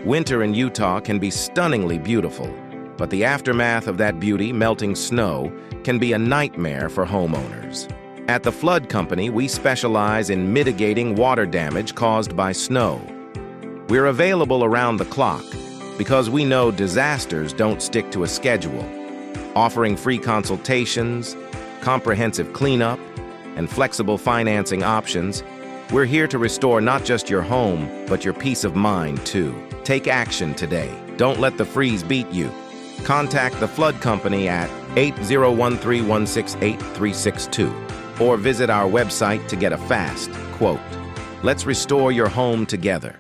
Winter in Utah can be stunningly beautiful, but the aftermath of that beauty, melting snow, can be a nightmare for homeowners. At the Flood Company, we specialize in mitigating water damage caused by snow. We're available around the clock because we know disasters don't stick to a schedule. Offering free consultations, comprehensive cleanup, and flexible financing options, we're here to restore not just your home, but your peace of mind, too. Take action today. Don't let the freeze beat you. Contact the Flood Company at 8013168362 or visit our website to get a fast quote. Let's restore your home together.